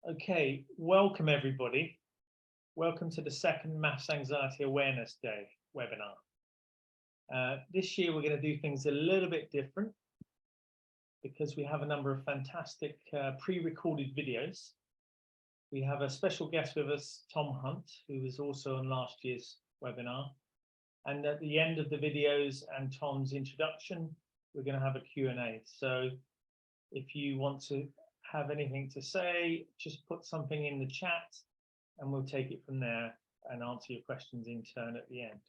Okay, welcome everybody. Welcome to the second Maths Anxiety Awareness Day webinar. This year we're going to do things a little bit different because we have a number of fantastic pre-recorded videos. We have a special guest with us, Tom Hunt, who was also on last year's webinar. And at the end of the videos and Tom's introduction, we're going to have a Q&A. So if you want to have anything to say, just put something in the chat and we'll take it from there and answer your questions in turn at the end.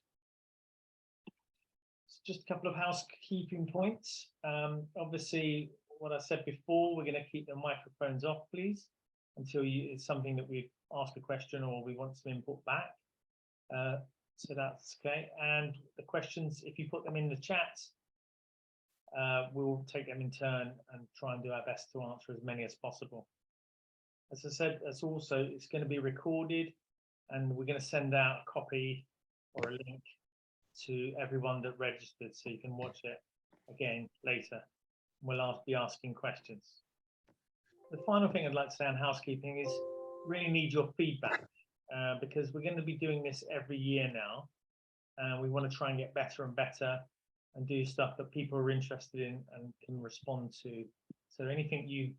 So just a couple of housekeeping points. Obviously, what I said before, we're going to keep the microphones off, please, until it's something that we ask a question or we want some input back. So that's okay. And the questions, if you put them in the chat, we'll take them in turn and try and do our best to answer as many as possible. As I said, it's going to be recorded and we're going to send out a copy or a link to everyone that registered so you can watch it again later. We'll be asking questions. The final thing I'd like to say on housekeeping is really need your feedback because we're going to be doing this every year now. We want to try and get better and better and do stuff that people are interested in and can respond to. So anything you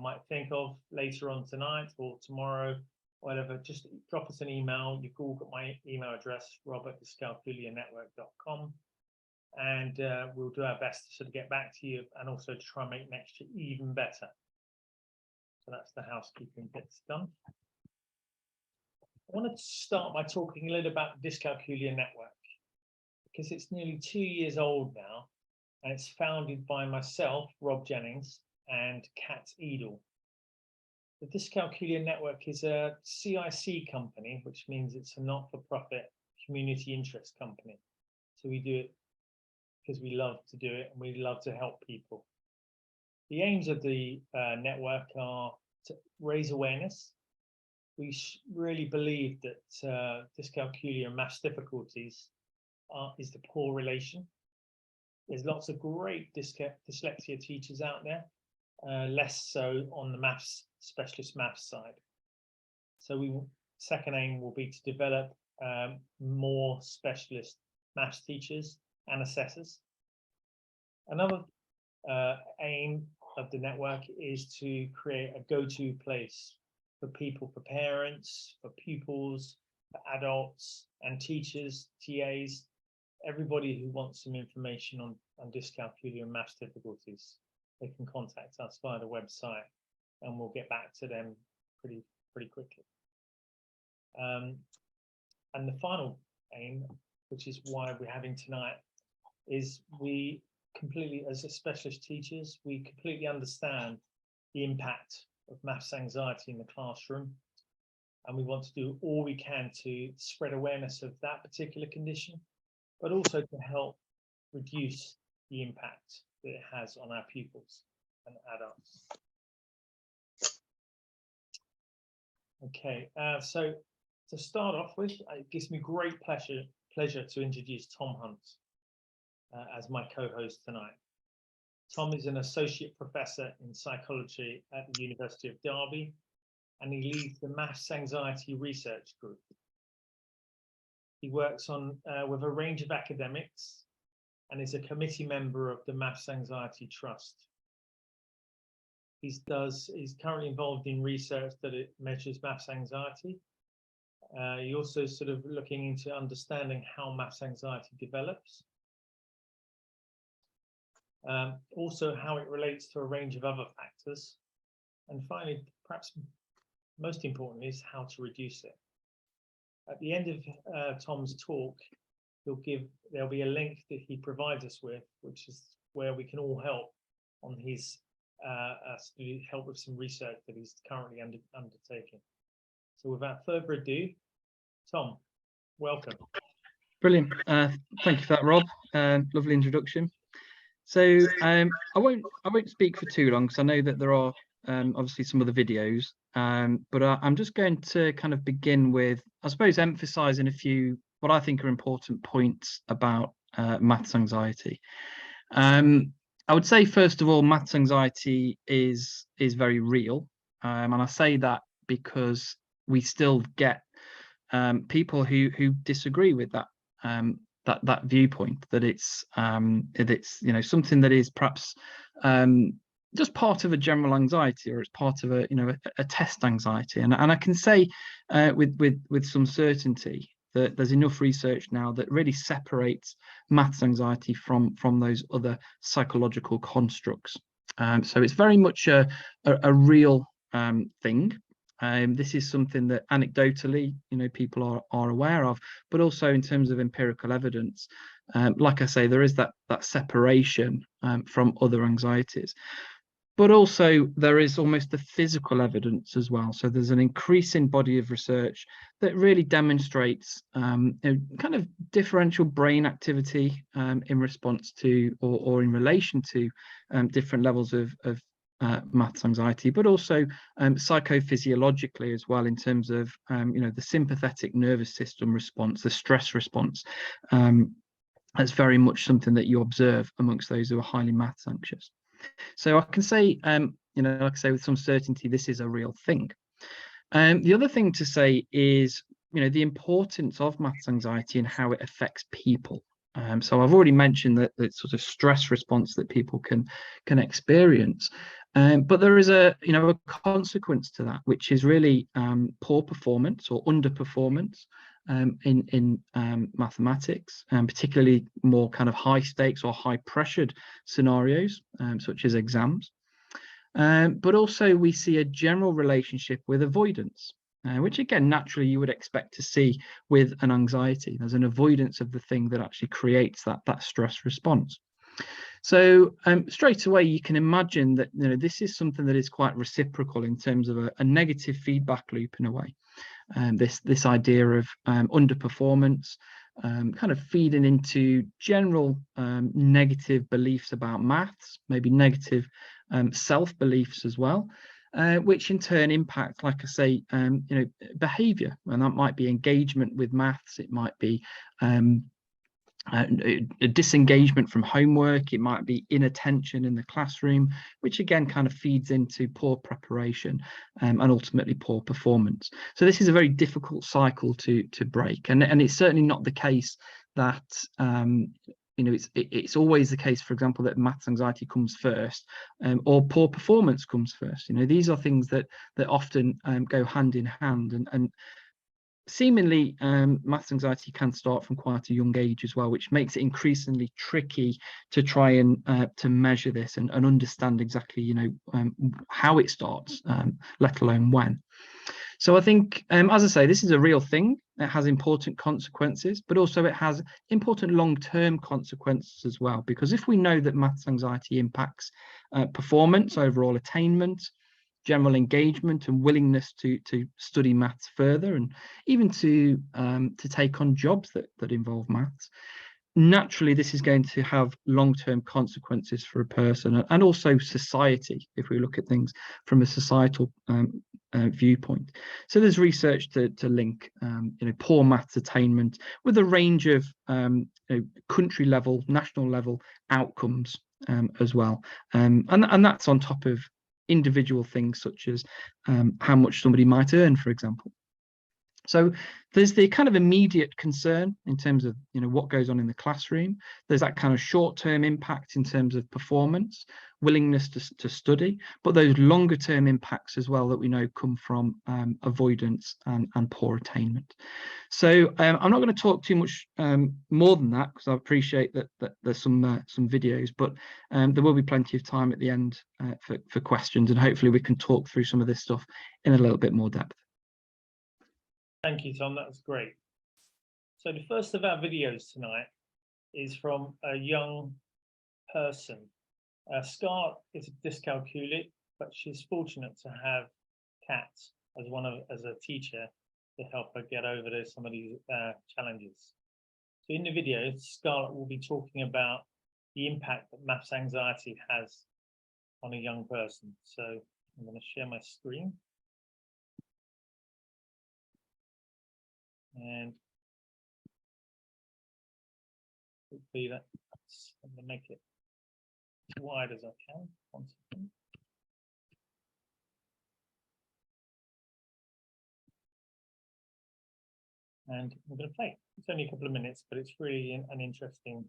might think of later on tonight or tomorrow, whatever, just drop us an email. You've all got my email address, robert@dyscalculianetwork.com, and we'll do our best to sort of get back to you and also to try and make next year even better. So that's the housekeeping bits done. I wanted to start by talking a little about the Dyscalculia Network, because it's nearly 2 years old now, and it's founded by myself, Rob Jennings, and Kat Edel. The Dyscalculia Network is a CIC company, which means it's a not-for-profit community interest company. So we do it because we love to do it and we love to help people. The aims of the network are to raise awareness. We really believe that dyscalculia and maths difficulties is the poor relation. There's lots of great dyslexia teachers out there, less so on the specialist maths side. So second aim will be to develop more specialist maths teachers and assessors. Another aim of the network is to create a go-to place for people, for parents, for pupils, for adults and teachers, TAs, everybody who wants some information on dyscalculia and maths difficulties. They can contact us via the website and we'll get back to them pretty quickly. And the final aim, which is why we're having tonight, is we completely, as a specialist teachers, we completely understand the impact of maths anxiety in the classroom. And we want to do all we can to spread awareness of that particular condition, but also to help reduce the impact that it has on our pupils and adults. Okay, so to start off with, it gives me great pleasure to introduce Tom Hunt as my co-host tonight. Tom is an associate professor in psychology at the University of Derby, and he leads the Maths Anxiety Research Group. He works with a range of academics and is a committee member of the Maths Anxiety Trust. He's currently involved in research that it measures maths anxiety. He also sort of looking into understanding how maths anxiety develops. Also how it relates to a range of other factors. And finally, perhaps most importantly, is how to reduce it. At the end of Tom's talk, there'll be a link that he provides us with, which is where we can all help on his help with some research that he's currently undertaking. So without further ado, Tom, welcome. Brilliant. Thank you for that, Rob. Lovely introduction. So I won't speak for too long because I know that there are obviously some other videos, but I'm just going to kind of begin with, I suppose, emphasising a few what I think are important points about maths anxiety. I would say, first of all, maths anxiety is very real, and I say that because we still get people who disagree with that that viewpoint, that it's you know, something that is perhaps just part of a general anxiety, or it's part of a, you know, a test anxiety. And I can say with some certainty that there's enough research now that really separates maths anxiety from those other psychological constructs. So it's very much a real thing. This is something that anecdotally, you know, people are aware of, but also in terms of empirical evidence, like I say, there is that separation from other anxieties. But also there is almost the physical evidence as well. So there's an increasing body of research that really demonstrates you know, kind of differential brain activity in response to or in relation to different levels of maths anxiety, but also psychophysiologically as well, in terms of you know, the sympathetic nervous system response, the stress response. That's very much something that you observe amongst those who are highly maths anxious. So I can say, you know, like I say, with some certainty, this is a real thing. The other thing to say is, you know, the importance of maths anxiety and how it affects people. So I've already mentioned that sort of stress response that people can experience, but there is a, you know, a consequence to that, which is really poor performance or underperformance in mathematics, and particularly more kind of high stakes or high pressured scenarios, such as exams. But also we see a general relationship with avoidance, which again, naturally you would expect to see with an anxiety. There's an avoidance of the thing that actually creates that stress response. So straight away, you can imagine that, you know, this is something that is quite reciprocal in terms of a negative feedback loop in a way. This idea of underperformance kind of feeding into general negative beliefs about maths, maybe negative self-beliefs as well, which in turn impact, like I say, you know, behavior. And that might be engagement with maths, it might be a disengagement from homework, it might be inattention in the classroom, which again kind of feeds into poor preparation and ultimately poor performance. So this is a very difficult cycle to break, and it's certainly not the case that you know, it's always the case, for example, that maths anxiety comes first, or poor performance comes first. You know, these are things that often go hand in hand, and seemingly maths anxiety can start from quite a young age as well, which makes it increasingly tricky to try and to measure this and understand exactly, you know, how it starts, let alone when. So I think, as I say, this is a real thing. It has important consequences, but also it has important long-term consequences as well, because if we know that maths anxiety impacts performance, overall attainment, general engagement and willingness to study maths further, and even to take on jobs that involve maths, naturally this is going to have long-term consequences for a person and also society, if we look at things from a societal viewpoint. So there's research to link you know, poor maths attainment with a range of you know, country level, national level outcomes as well, and that's on top of individual things such as how much somebody might earn, for example. So there's the kind of immediate concern in terms of, you know, what goes on in the classroom. There's that kind of short-term impact in terms of performance, willingness to study, but those longer-term impacts as well that we know come from avoidance and poor attainment. So I'm not going to talk too much more than that, because I appreciate that there's some videos, but there will be plenty of time at the end for questions, and hopefully we can talk through some of this stuff in a little bit more depth. Thank you, Tom. That was great. So the first of our videos tonight is from a young person. Scarlet is a dyscalculic, but she's fortunate to have Kat as a teacher to help her get over some of these challenges. So in the video, Scarlet will be talking about the impact that maths anxiety has on a young person. So I'm going to share my screen. And hopefully that's, I'm going to make it as wide as I can. 1 second. and I'm going to play. It's only a couple of minutes, but it's really an interesting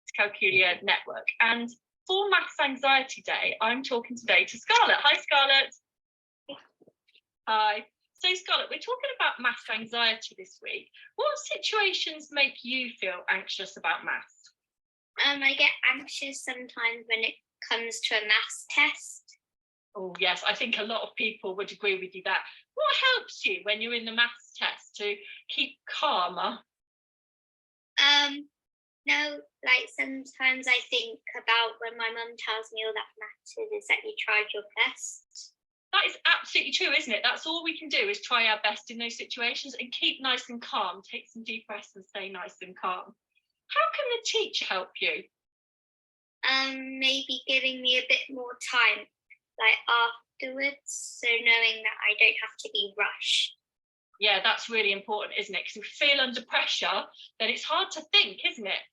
Dyscalculia Network. And for Maths Anxiety Day, I'm talking today to Scarlet. Hi, Scarlet. Hi. So, Scarlet, we're talking about maths anxiety this week. What situations make you feel anxious about maths? I get anxious sometimes when it comes to a maths test. Oh, yes, I think a lot of people would agree with you that. What helps you when you're in the maths test to keep calmer? No, like sometimes I think about when my mum tells me all that matters is that you tried your best. That is absolutely true, isn't it? That's all we can do is try our best in those situations and keep nice and calm. Take some deep breaths and stay nice and calm. How can the teacher help you? Maybe giving me a bit more time, like afterwards, so knowing that I don't have to be rushed. Yeah, that's really important, isn't it? Because if we feel under pressure, then it's hard to think, isn't it?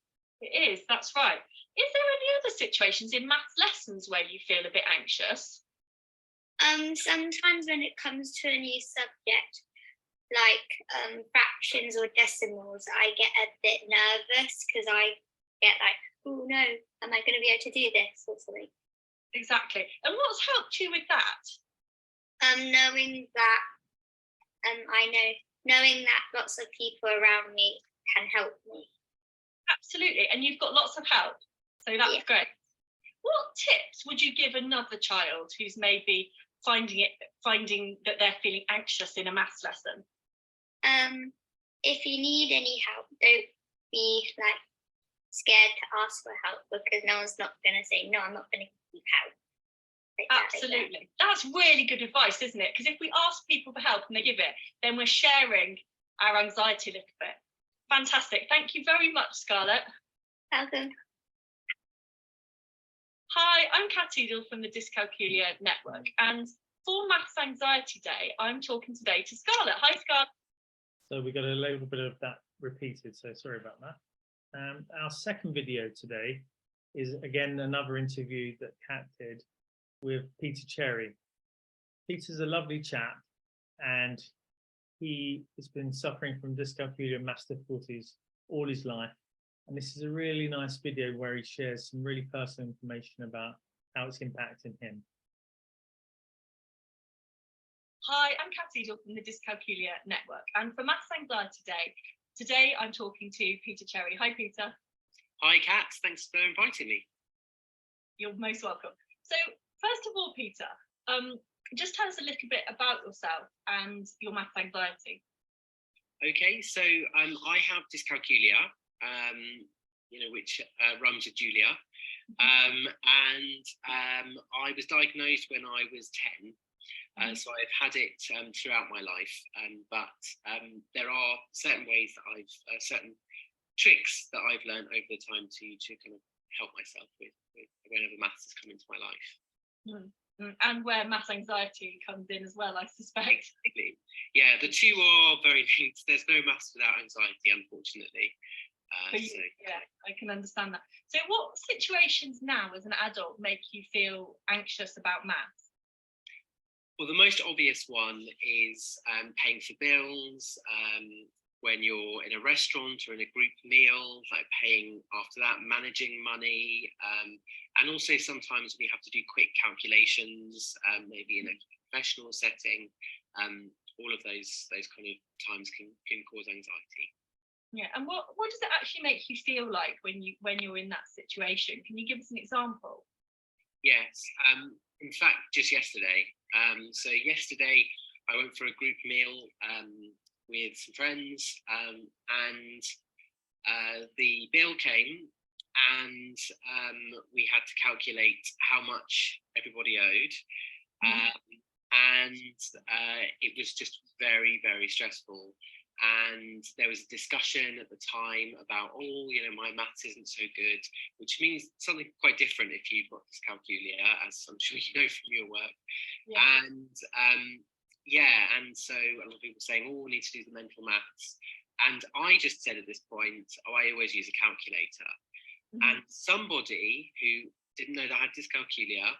It is, that's right. Is there any other situations in maths lessons where you feel a bit anxious? Sometimes when it comes to a new subject, like fractions or decimals, I get a bit nervous because I get like, oh no, am I going to be able to do this or something? Exactly. And what's helped you with that? Knowing that knowing that lots of people around me can help me. Absolutely. And you've got lots of help. So that's great. What tips would you give another child who's maybe finding that they're feeling anxious in a maths lesson? If you need any help, don't be like scared to ask for help, because no one's not going to say, no, I'm not going to give you help. Absolutely. That's really good advice, isn't it? Because if we ask people for help and they give it, then we're sharing our anxiety a little bit. Fantastic. Thank you very much, Scarlet. Welcome. Hi, I'm Kat Edel from the Dyscalculia Network, and for Maths Anxiety Day, I'm talking today to Scarlet. Hi, Scarlet. So we got a little bit of that repeated, so sorry about that. Our second video today is again another interview that Kat did with Peter Cherry. Peter's a lovely chap, and he has been suffering from dyscalculia and maths difficulties all his life. And this is a really nice video where he shares some really personal information about how it's impacting him. Hi, I'm Kat Edel from the Dyscalculia Network, and for Maths Anxiety Day, today I'm talking to Peter Cherry. Hi, Peter. Hi, Kat. Thanks for inviting me. You're most welcome. So, first of all, Peter, just tell us a little bit about yourself and your maths anxiety. Okay, so I have dyscalculia, which rhymes with Julia, and I was diagnosed when I was 10. So I've had it throughout my life, but there are certain ways that certain tricks that I've learned over the time to kind of help myself with whenever maths has come into my life. And where maths anxiety comes in as well, I suspect. Exactly. Yeah, the two are very linked. There's no maths without anxiety, unfortunately. Yeah, I can understand that. So what situations now as an adult make you feel anxious about maths? Well, the most obvious one is paying for bills, when you're in a restaurant or in a group meal, like paying after that, managing money, and also sometimes we have to do quick calculations, maybe in a professional setting. All of those kind of times can cause anxiety. Yeah, and what does it actually make you feel like when you're in that situation? Can you give us an example? Yes, in fact, just yesterday. So yesterday I went for a group meal with some friends, and the bill came, and we had to calculate how much everybody owed, and it was just very, very stressful. And there was a discussion at the time about, my maths isn't so good, which means something quite different if you've got dyscalculia, as I'm sure you know from your work. Yeah. And so a lot of people saying, we need to do the mental maths. And I just said at this point, I always use a calculator. And somebody who didn't know that I had dyscalculia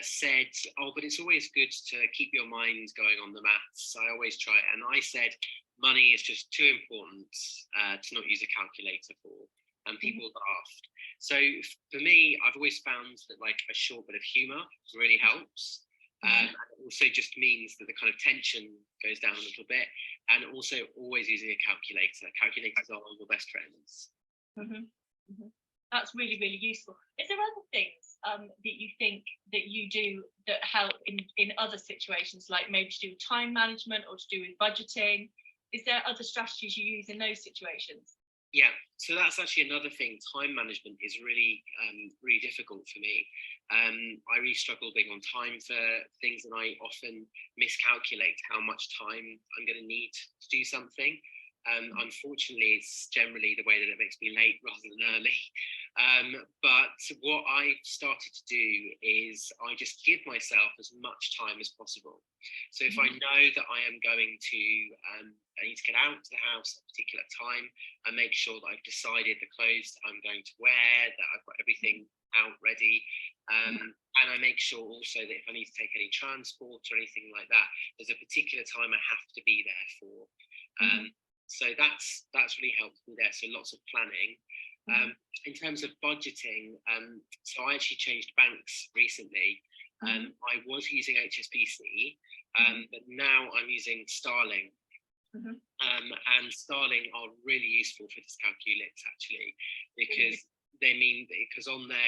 said, but it's always good to keep your mind going on the maths. I always try it. And I said, money is just too important to not use a calculator for, and people laughed. So for me, I've always found that like a short bit of humour really helps. And it also just means that the kind of tension goes down a little bit, and also always using a calculator. Calculators are your best friends. That's really, really useful. Is there other things that you think that you do that help in other situations, like maybe to do with time management or to do with budgeting? Is there other strategies you use in those situations? Yeah, so that's actually another thing. Time management is really, really difficult for me. I really struggle being on time for things, and I often miscalculate how much time I'm going to need to do something. Unfortunately, it's generally the way that it makes me late rather than early. But what I've started to do is I just give myself as much time as possible. So if I know that I am going to, I need to get out to the house at a particular time, I make sure that I've decided the clothes that I'm going to wear, that I've got everything out ready. And I make sure also that if I need to take any transport or anything like that, there's a particular time I have to be there for. So that's really helped me there. So lots of planning. In terms of budgeting, so I actually changed banks recently. I was using HSBC, but now I'm using Starling. And Starling are really useful for dyscalculics actually, because because on their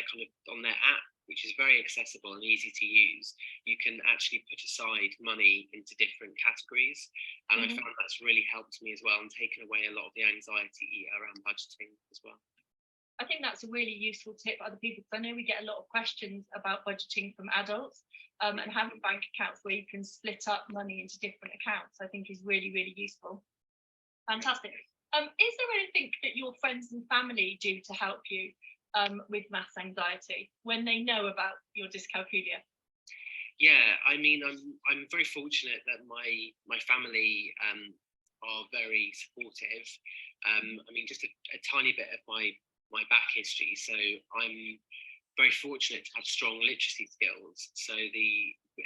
app, which is very accessible and easy to use, you can actually put aside money into different categories. And I found that's really helped me as well, and taken away a lot of the anxiety around budgeting as well. I think that's a really useful tip for other people, because I know we get a lot of questions about budgeting from adults, and having bank accounts where you can split up money into different accounts, I think is really, really useful. Fantastic. Is there anything that your friends and family do to help you with maths anxiety when they know about your dyscalculia? Yeah, I mean, I'm very fortunate that my family are very supportive. I mean, just a tiny bit of my back history. So I'm very fortunate to have strong literacy skills. So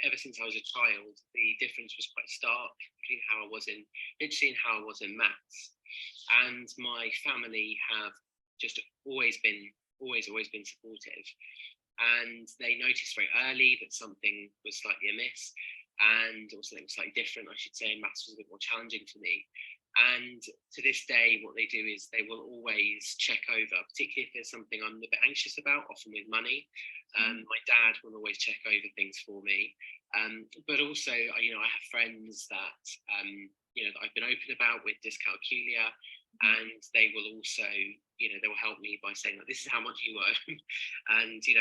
ever since I was a child, the difference was quite stark between how I was in literacy and how I was in maths. And my family have just always been supportive. And they noticed very early that something was slightly amiss, and also something slightly different, I should say. Maths was a bit more challenging for me. And to this day, what they do is they will always check over, particularly if there's something I'm a bit anxious about, often with money. My dad will always check over things for me. But also, I have friends that, that I've been open about with dyscalculia, and they will also, they will help me by saying that this is how much you owe. And it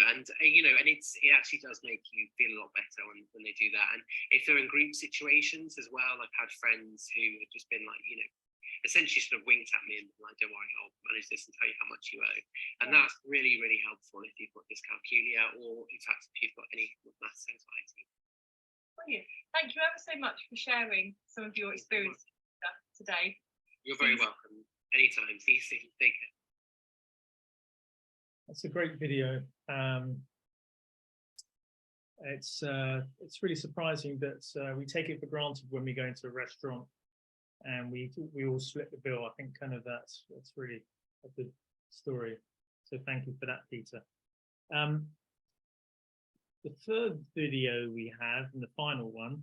actually does make you feel a lot better when they do that. And if they're in group situations as well, I've had friends who have just been like, essentially sort of winked at me and been like, don't worry, I'll manage this and tell you how much you owe. And that's really, really helpful if you've got dyscalculia, or in fact, if you've got any maths anxiety. Brilliant. Thank you ever so much for sharing some of your experience today. You're very welcome. Anytime. See you soon. Take care. That's a great video. It's really surprising that we take it for granted when we go into a restaurant and we all split the bill. I think kind of that's really a good story. So thank you for that, Peter. The third video we have, and the final one,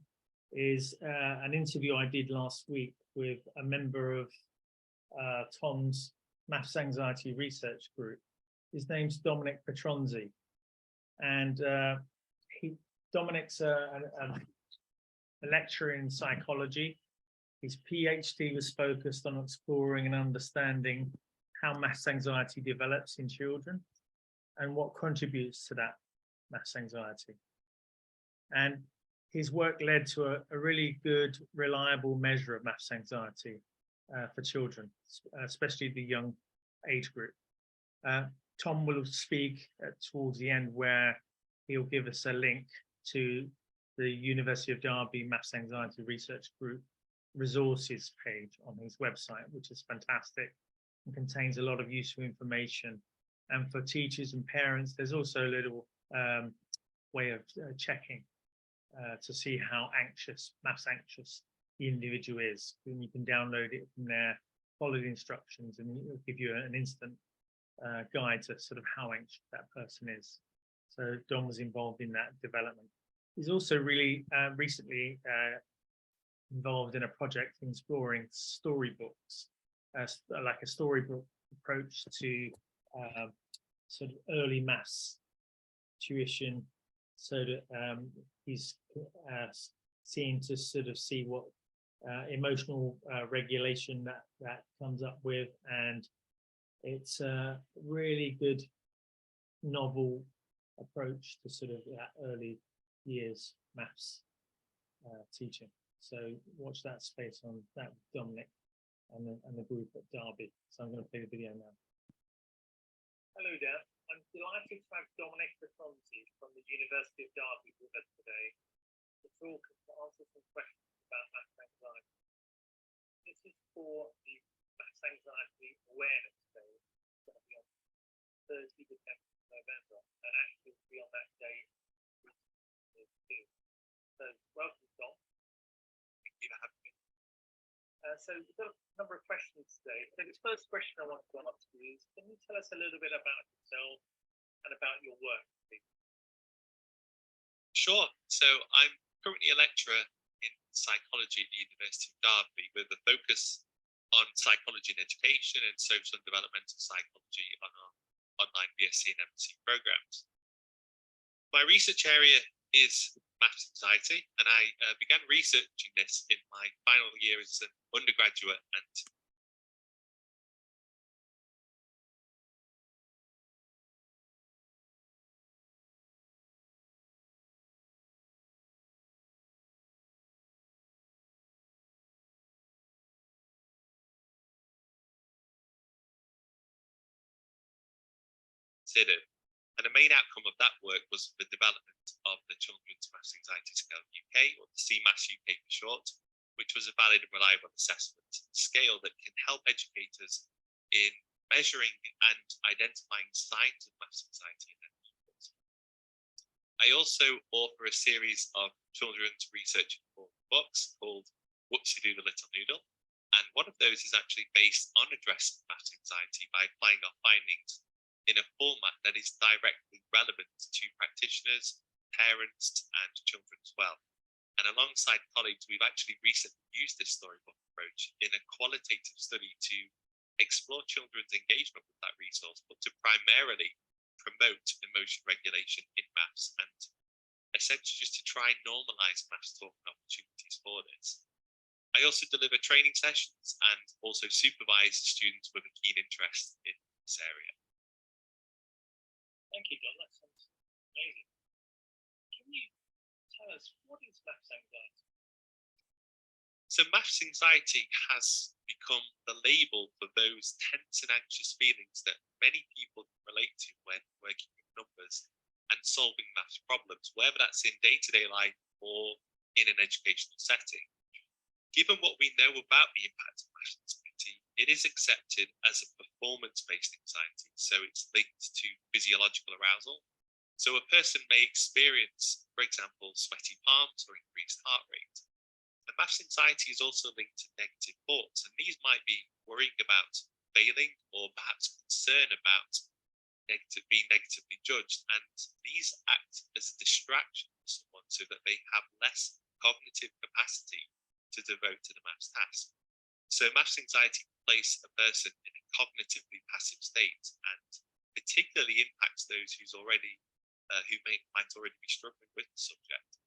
is an interview I did last week with a member of Tom's Maths Anxiety Research Group. His name's Dominic Petronzi, and Dominic's a lecturer in psychology. His PhD was focused on exploring and understanding how maths anxiety develops in children and what contributes to that maths anxiety. And his work led to a really good, reliable measure of maths anxiety for children, especially the young age group. Tom will speak towards the end, where he'll give us a link to the University of Derby Maths Anxiety Research Group resources page on his website, which is fantastic and contains a lot of useful information. And for teachers and parents, there's also a little way of checking to see how maths anxious the individual is. And you can download it from there, follow the instructions, and it'll give you an instant guide to sort of how anxious that person is. So Don was involved in that development. He's also really recently involved in a project exploring storybooks, like a storybook approach to sort of early maths tuition, so that he's seen to sort of see what emotional regulation that comes up with, and it's a really good novel approach to sort of that early years maths teaching. So watch that space on that with Dominic and the group at Derby. So I'm going to play the video now. Hello there. I'm delighted to have Dominic Petronzi from the University of Derby with us today to talk and to answer some questions about maths anxiety. This is for the Maths Anxiety Awareness Day, it's going to be on Thursday the 10th of November, and actually will be on that day too. So welcome, Dom. Thank you for having me. So we've got a number of questions today. So the first question I want to ask you is, can you tell us a little bit about yourself and about your work, please? Sure. So I'm currently a lecturer in psychology at the University of Derby with a focus on psychology and education and social and developmental psychology on our online BSc and MSc programs. My research area is maths anxiety, and I began researching this in my final year as an undergraduate and considered. And the main outcome of that work was the development of the Children's Maths Anxiety Scale UK, or the CMAS UK for short, which was a valid and reliable assessment scale that can help educators in measuring and identifying signs of maths anxiety in their pupils. I also author a series of children's research informed books called Whoopsie Doodle Little Noodle, and one of those is actually based on addressing maths anxiety by applying our findings in a format that is directly relevant to practitioners, parents, and children as well. And alongside colleagues, we've actually recently used this storybook approach in a qualitative study to explore children's engagement with that resource, but to primarily promote emotion regulation in maths and essentially just to try and normalise maths talking opportunities for this. I also deliver training sessions and also supervise students with a keen interest in this area. Thank you, John. That sounds amazing. Can you tell us, what is maths anxiety? So maths anxiety has become the label for those tense and anxious feelings that many people can relate to when working with numbers and solving maths problems, whether that's in day-to-day life or in an educational setting. Given what we know about the impact of maths anxiety, it is accepted as a performance-based anxiety, so it's linked to physiological arousal. So a person may experience, for example, sweaty palms or increased heart rate. And maths anxiety is also linked to negative thoughts, and these might be worrying about failing or perhaps concern about being negatively judged, and these act as a distraction for someone so that they have less cognitive capacity to devote to the maths task. So maths anxiety can place a person in a cognitively passive state and particularly impacts those who might already be struggling with the subject.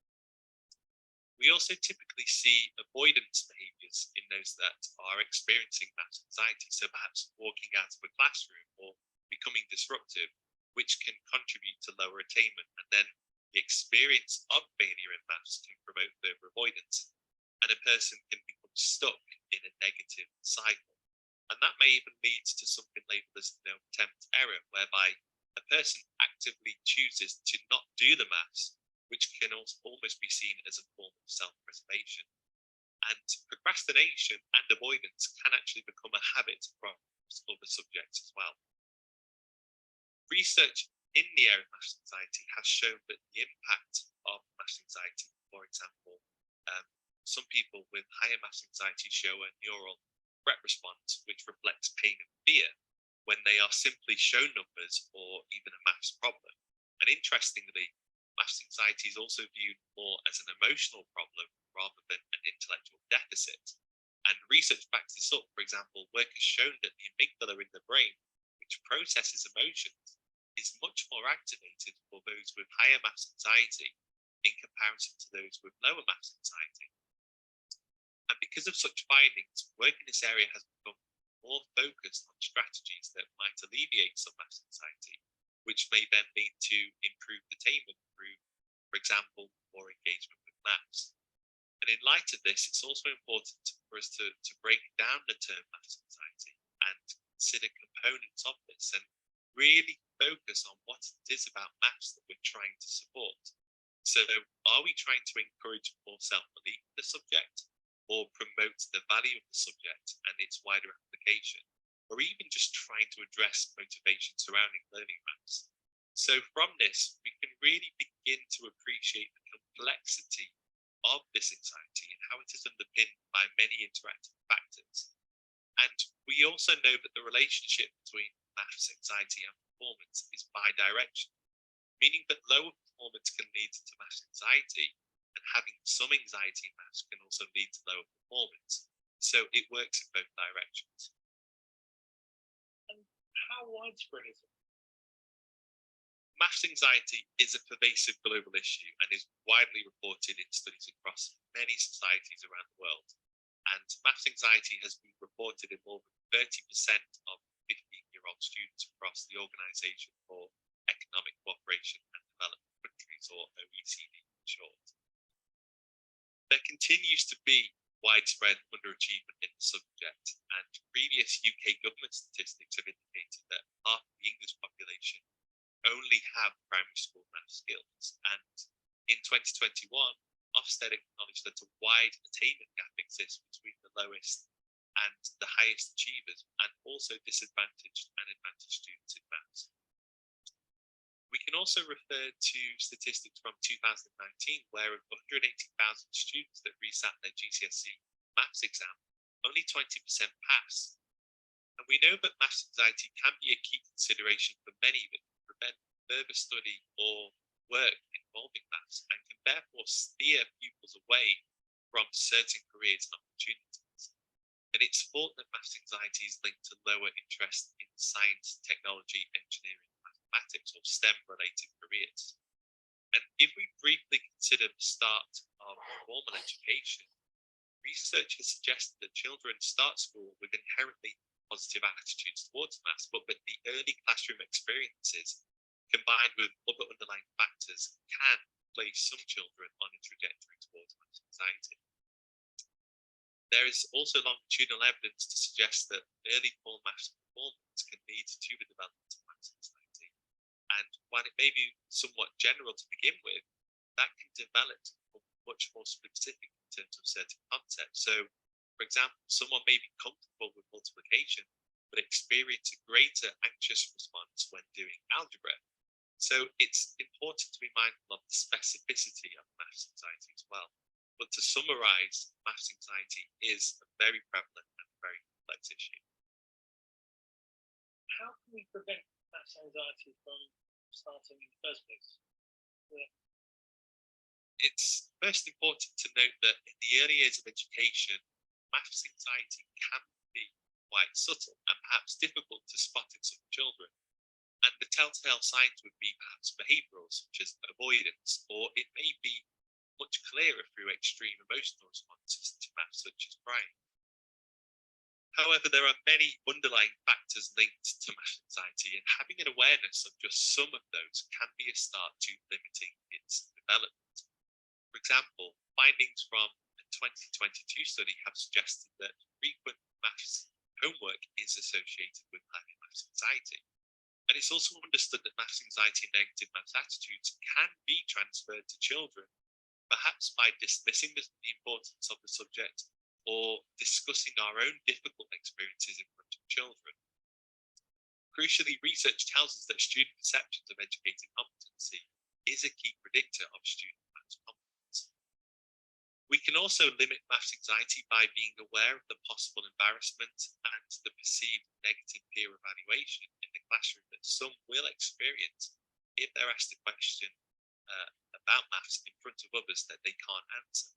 We also typically see avoidance behaviours in those that are experiencing maths anxiety, so perhaps walking out of a classroom or becoming disruptive, which can contribute to lower attainment, and then the experience of failure in maths can promote further avoidance, and a person can become stuck in a negative cycle. And that may even lead to something labelled as attempt error, whereby a person actively chooses to not do the maths, which can almost be seen as a form of self-preservation. And procrastination and avoidance can actually become a habit across other subjects as well. Research in the area of maths anxiety has shown that the impact of maths anxiety, for example, some people with higher maths anxiety show a neural threat response, which reflects pain and fear when they are simply shown numbers or even a maths problem. And interestingly, maths anxiety is also viewed more as an emotional problem rather than an intellectual deficit. And research backs this up. For example, work has shown that the amygdala in the brain, which processes emotions, is much more activated for those with higher maths anxiety in comparison to those with lower maths anxiety. And because of such findings, work in this area has become more focused on strategies that might alleviate some maths anxiety, which may then lead to improved attainment through, for example, more engagement with maths. And in light of this, it's also important for us to break down the term maths anxiety and consider components of this and really focus on what it is about maths that we're trying to support. So are we trying to encourage more self-belief in the subject, or promote the value of the subject and its wider application, or even just trying to address motivation surrounding learning maths? So from this, we can really begin to appreciate the complexity of this anxiety and how it is underpinned by many interactive factors. And we also know that the relationship between maths anxiety and performance is bidirectional, meaning that lower performance can lead to maths anxiety, and having some anxiety in maths can also lead to lower performance. So it works in both directions. And how widespread is it? Maths anxiety is a pervasive global issue and is widely reported in studies across many societies around the world. And maths anxiety has been reported in more than 30% of 15-year-old students across the Organisation for Economic Cooperation and Development Countries, or OECD in short. There continues to be widespread underachievement in the subject, and previous UK government statistics have indicated that half the English population only have primary school maths skills. And in 2021, Ofsted acknowledged that a wide attainment gap exists between the lowest and the highest achievers, and also disadvantaged and advantaged students in maths. We can also refer to statistics from 2019, where of 180,000 students that resat their GCSE maths exam, only 20% passed. And we know that maths anxiety can be a key consideration for many that can prevent further study or work involving maths, and can therefore steer pupils away from certain careers and opportunities. And it's thought that maths anxiety is linked to lower interest in science, technology, engineering, mathematics, or STEM-related careers. And if we briefly consider the start of formal education, research has suggested that children start school with inherently positive attitudes towards maths, but that the early classroom experiences, combined with other underlying factors, can place some children on a trajectory towards maths anxiety. There is also longitudinal evidence to suggest that early poor maths performance can lead to the development of maths anxiety. And while it may be somewhat general to begin with, that can develop to become much more specific in terms of certain concepts. So, for example, someone may be comfortable with multiplication, but experience a greater anxious response when doing algebra. So it's important to be mindful of the specificity of maths anxiety as well. But to summarise, maths anxiety is a very prevalent and very complex issue. How can we prevent maths anxiety from starting in the first place? It's first important to note that in the early years of education, maths anxiety can be quite subtle and perhaps difficult to spot in some children. And the telltale signs would be perhaps behavioural, such as avoidance, or it may be much clearer through extreme emotional responses to maths, such as crying. However, there are many underlying factors linked to maths anxiety, and having an awareness of just some of those can be a start to limiting its development. For example, findings from a 2022 study have suggested that frequent maths homework is associated with higher maths anxiety. And it's also understood that maths anxiety and negative maths attitudes can be transferred to children, perhaps by dismissing the importance of the subject or discussing our own difficult experiences in front of children. Crucially, research tells us that student perceptions of educated competency is a key predictor of student maths competence. We can also limit maths anxiety by being aware of the possible embarrassment and the perceived negative peer evaluation in the classroom that some will experience if they're asked a question about maths in front of others that they can't answer.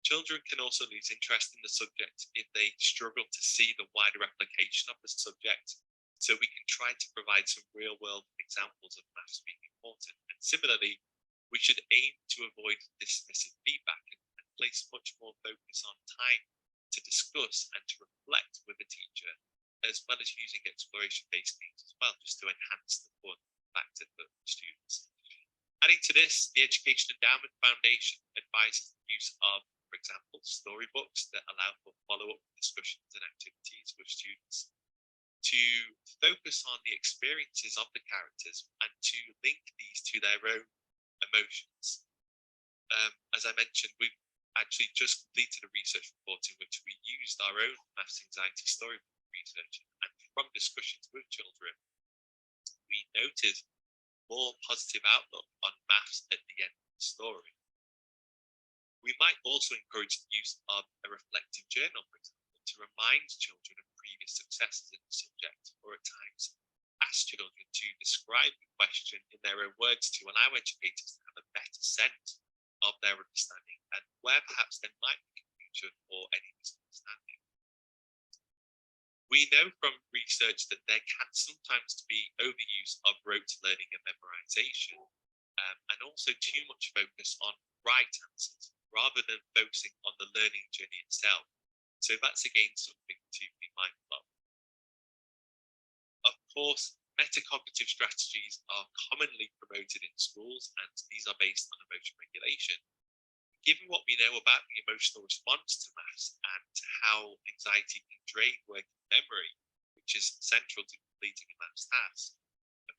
Children can also lose interest in the subject if they struggle to see the wider application of the subject. So we can try to provide some real world examples of maths being important. And similarly, we should aim to avoid dismissive feedback and place much more focus on time to discuss and to reflect with the teacher, as well as using exploration-based games as well, just to enhance the fun factor for students. Adding to this, the Education Endowment Foundation advises the use of, for example, storybooks that allow for follow-up discussions and activities with students, to focus on the experiences of the characters and to link these to their own emotions. As I mentioned, we've actually just completed a research report in which we used our own maths anxiety storybook research, and from discussions with children, we noted more positive outlook on maths at the end of the story. We might also encourage the use of a reflective journal, for example, to remind children of previous successes in the subject, or at times ask children to describe the question in their own words to allow educators to have a better sense of their understanding and where perhaps there might be confusion or any misunderstanding. We know from research that there can sometimes be overuse of rote learning and memorization, and also too much focus on right answers rather than focusing on the learning journey itself. So that's again something to be mindful of. Of course, metacognitive strategies are commonly promoted in schools, and these are based on emotion regulation. Given what we know about the emotional response to maths and how anxiety can drain working memory, which is central to completing a maths task,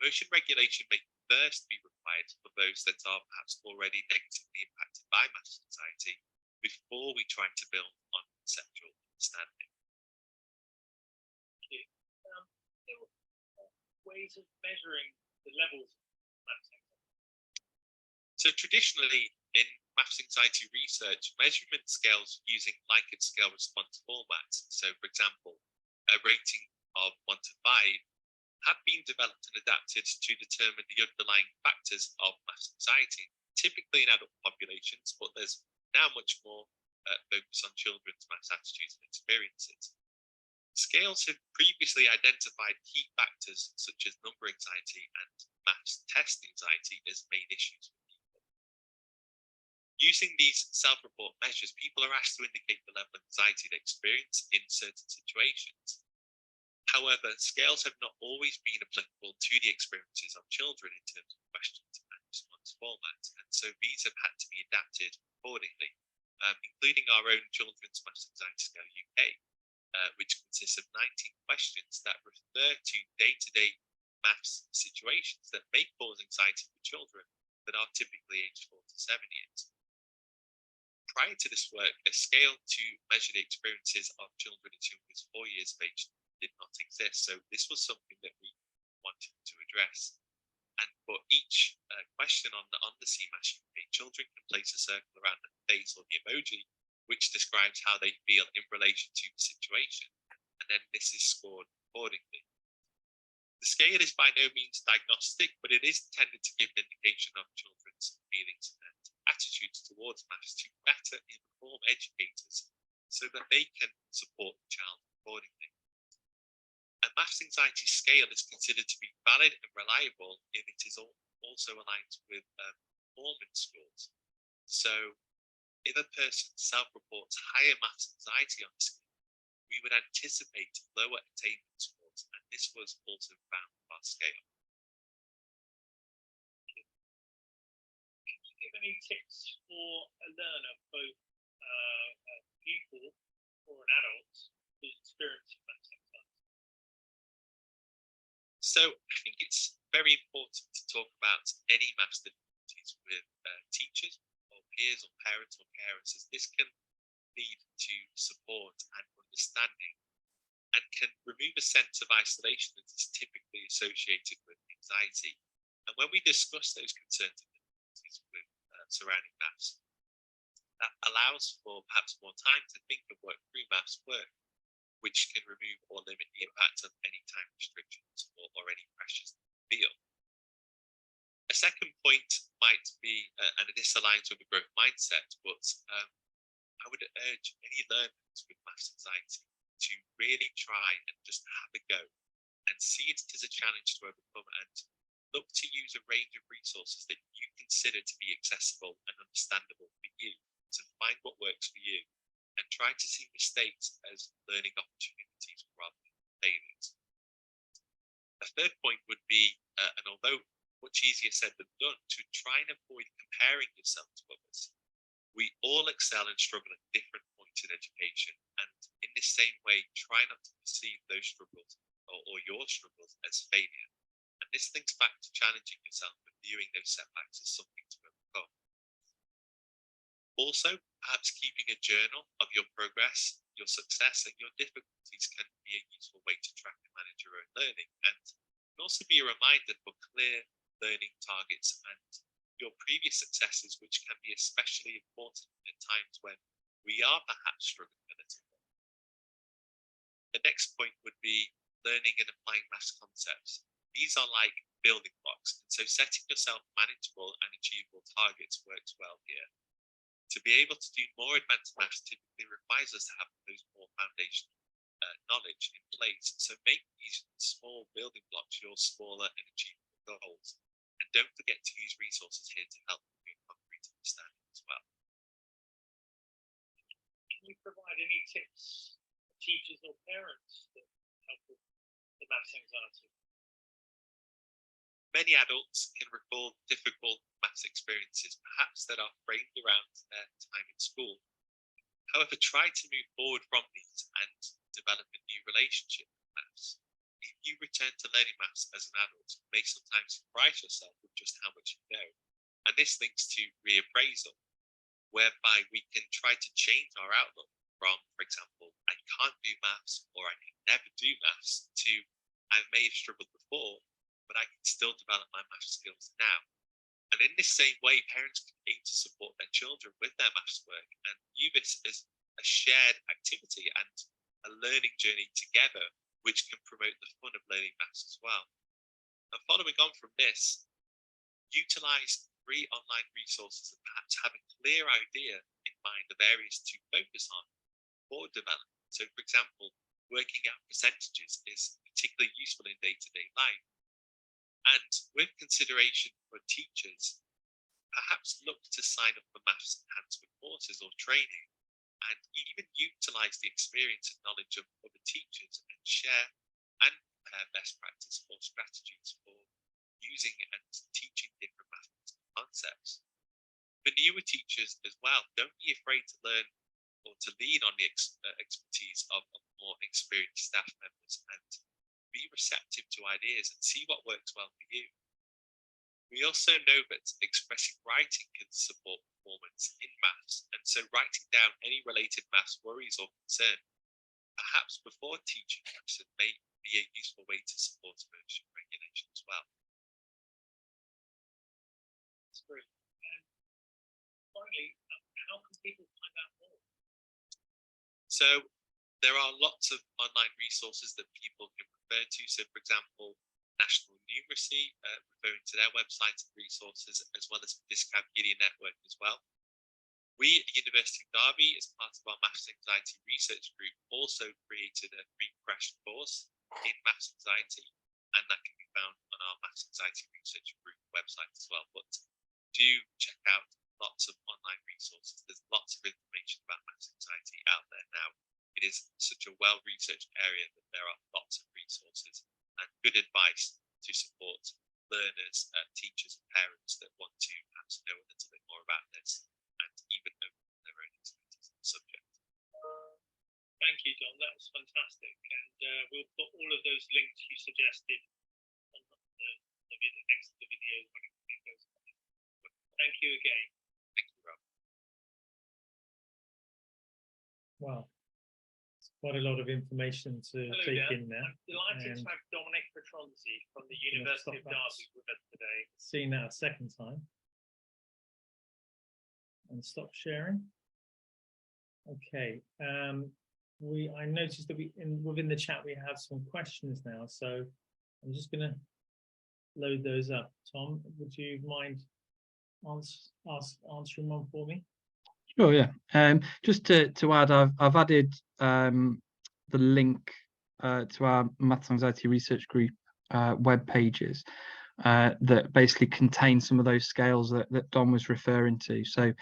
emotion regulation may first be required for those that are perhaps already negatively impacted by maths anxiety before we try to build on conceptual understanding. Ways of measuring the levels of maths anxiety. So traditionally in maths anxiety research, measurement scales using Likert scale response formats, so for example, a rating of 1 to 5, have been developed and adapted to determine the underlying factors of maths anxiety, typically in adult populations, but there's now much more focus on children's maths attitudes and experiences. Scales have previously identified key factors such as number anxiety and maths test anxiety as main issues for people. Using these self-report measures, people are asked to indicate the level of anxiety they experience in certain situations. However, scales have not always been applicable to the experiences of children in terms of questions and response formats, and so these have had to be adapted accordingly, including our own Children's Maths Anxiety Scale UK, which consists of 19 questions that refer to day-to-day maths situations that may cause anxiety for children that are typically aged 4 to 7 years. Prior to this work, a scale to measure the experiences of children as young as 4 years of age did not exist, so this was something that we wanted to address. And for each question on the CMAS UK, children can place a circle around the face or the emoji, which describes how they feel in relation to the situation, and then this is scored accordingly. The scale is by no means diagnostic, but it is intended to give an indication of children's feelings and attitudes towards maths to better inform educators so that they can support the child accordingly. A maths anxiety scale is considered to be valid and reliable if it is also aligned with performance scores. So if a person self-reports higher maths anxiety on the scale, we would anticipate lower attainment scores, and this was also found with our scale. Can you give any tips for a learner, both a pupil or an adult, who's experiencing maths anxiety? So I think it's very important to talk about any maths difficulties with teachers, peers or parents or carers, as this can lead to support and understanding and can remove a sense of isolation that is typically associated with anxiety. And when we discuss those concerns and difficulties with surrounding maths, that allows for perhaps more time to think and work through maths work, which can remove or limit the impact of any time restrictions or any pressures they feel. A second point might be, and this aligns with the growth mindset, but I would urge any learners with maths anxiety to really try and just have a go and see it as a challenge to overcome, and look to use a range of resources that you consider to be accessible and understandable for you, to find what works for you, and try to see mistakes as learning opportunities rather than failures. A third point would be, and although much easier said than done, to try and avoid comparing yourself to others. We all excel and struggle at different points in education, and in the same way, try not to perceive those struggles or your struggles as failure. And this links back to challenging yourself and viewing those setbacks as something to overcome. Also, perhaps keeping a journal of your progress, your success, and your difficulties can be a useful way to track and manage your own learning, and can also be a reminder for clear learning targets and your previous successes, which can be especially important at times when we are perhaps struggling a little bit. The next point would be learning and applying maths concepts. These are like building blocks, and so setting yourself manageable and achievable targets works well here. To be able to do more advanced maths typically requires us to have those more foundational knowledge in place. So make these small building blocks your smaller and achievable goals. And don't forget to use resources here to help you concrete understanding as well. Can you provide any tips for teachers or parents that help with the maths anxiety? Many adults can recall difficult maths experiences, perhaps that are framed around their time in school. However, try to move forward from these and develop a new relationship with maths. If you return to learning maths as an adult, you may sometimes surprise yourself with just how much you know. And this links to reappraisal, whereby we can try to change our outlook from, for example, I can't do maths or I can never do maths, to I may have struggled before, but I can still develop my maths skills now. And in this same way, parents can aim to support their children with their maths work and view this as a shared activity and a learning journey together, which can promote the fun of learning maths as well. And following on from this, utilize free online resources and perhaps have a clear idea in mind of areas to focus on for development. So for example, working out percentages is particularly useful in day-to-day life. And with consideration for teachers, perhaps look to sign up for maths enhancement courses or training, and even utilize the experience and knowledge of other teachers and share and compare best practice or strategies for using and teaching different mathematical concepts. For newer teachers as well, don't be afraid to learn or to lean on the expertise of more experienced staff members, and be receptive to ideas and see what works well for you. We also know that expressive writing can support performance in maths, and so writing down any related maths worries or concern, perhaps before teaching maths, may be a useful way to support emotion regulation as well. That's great. And finally, how can people find out more? So there are lots of online resources that people can refer to. So for example, National Numeracy, referring to their website and resources, as well as the Dyscalculia Network as well. We at the University of Derby, as part of our Maths Anxiety Research Group, also created a free crash course in maths anxiety, and that can be found on our Maths Anxiety Research Group website as well. But do check out lots of online resources. There's lots of information about maths anxiety out there now. It is such a well-researched area that there are lots of resources and good advice to support learners, teachers and parents that want to perhaps know a little bit more about this and even know their own experiences on the subject. Thank you, John. That was fantastic. And we'll put all of those links you suggested on the next video when it goes on. Thank you again. Thank you, Rob. Wow. Quite a lot of information to take in there. I'm delighted to have Dominic Petronzi from the University of Derby with us today. Seeing that a second time. And stop sharing. Okay. I noticed that within the chat we have some questions now, so I'm just going to load those up. Tom, would you mind answering one for me? Sure, yeah. Just to add, I've added the link to our Maths Anxiety Research Group web pages that basically contain some of those scales that Don was referring to. So